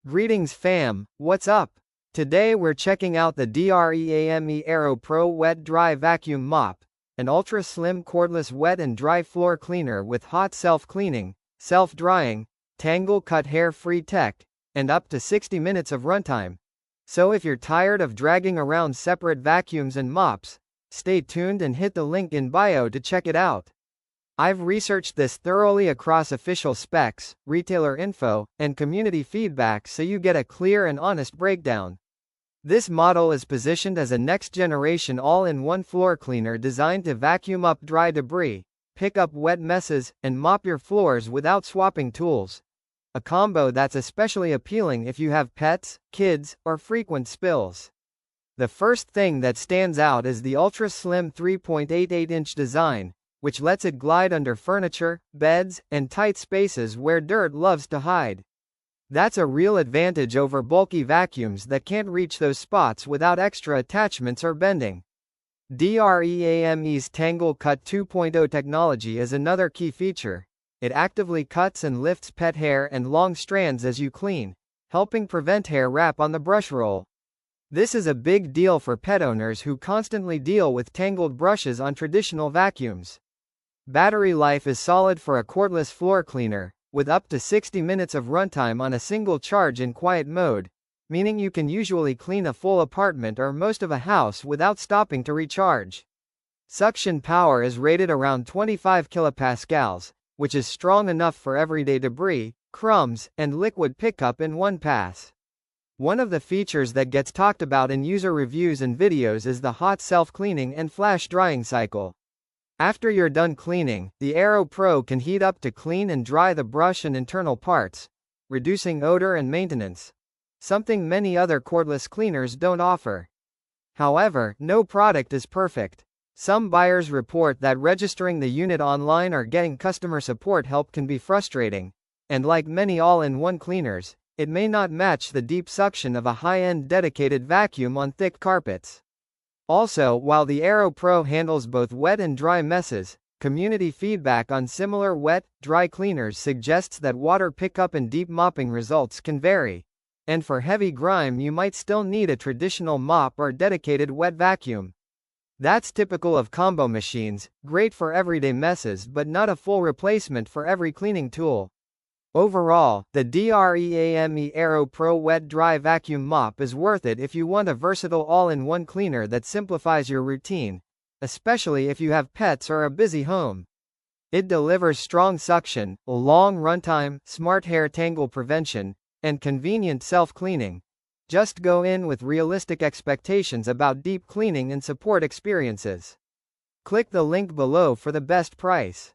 Greetings fam, what's up? Today we're checking out the DREAME Aero Pro Wet Dry Vacuum Mop, an ultra-slim cordless wet and dry floor cleaner with hot self-cleaning, self-drying, tangle-cut hair-free tech, and up to 60 minutes of runtime. So if you're tired of dragging around separate vacuums and mops, stay tuned and hit the link in bio to check it out. I've researched this thoroughly across official specs, retailer info, and community feedback so you get a clear and honest breakdown. This model is positioned as a next-generation all-in-one floor cleaner designed to vacuum up dry debris, pick up wet messes, and mop your floors without swapping tools. A combo that's especially appealing if you have pets, kids, or frequent spills. The first thing that stands out is the ultra-slim 3.88-inch design, which lets it glide under furniture, beds, and tight spaces where dirt loves to hide. That's a real advantage over bulky vacuums that can't reach those spots without extra attachments or bending. DREAME's Tangle Cut 2.0 technology is another key feature. It actively cuts and lifts pet hair and long strands as you clean, helping prevent hair wrap on the brush roll. This is a big deal for pet owners who constantly deal with tangled brushes on traditional vacuums. Battery life is solid for a cordless floor cleaner, with up to 60 minutes of runtime on a single charge in quiet mode, meaning you can usually clean a full apartment or most of a house without stopping to recharge. Suction power is rated around 25 kilopascals, which is strong enough for everyday debris, crumbs, and liquid pickup in one pass. One of the features that gets talked about in user reviews and videos is the hot self-cleaning and flash drying cycle. After you're done cleaning, the Aero Pro can heat up to clean and dry the brush and internal parts, reducing odor and maintenance, something many other cordless cleaners don't offer. However, no product is perfect. Some buyers report that registering the unit online or getting customer support help can be frustrating, and like many all-in-one cleaners, it may not match the deep suction of a high-end dedicated vacuum on thick carpets. Also, while the Aero Pro handles both wet and dry messes, community feedback on similar wet, dry cleaners suggests that water pickup and deep mopping results can vary, and for heavy grime you might still need a traditional mop or dedicated wet vacuum. That's typical of combo machines, great for everyday messes but not a full replacement for every cleaning tool. Overall, the DREAME Aero Pro Wet Dry Vacuum Mop is worth it if you want a versatile all-in-one cleaner that simplifies your routine, especially if you have pets or a busy home. It delivers strong suction, long runtime, smart hair tangle prevention, and convenient self-cleaning. Just go in with realistic expectations about deep cleaning and support experiences. Click the link below for the best price.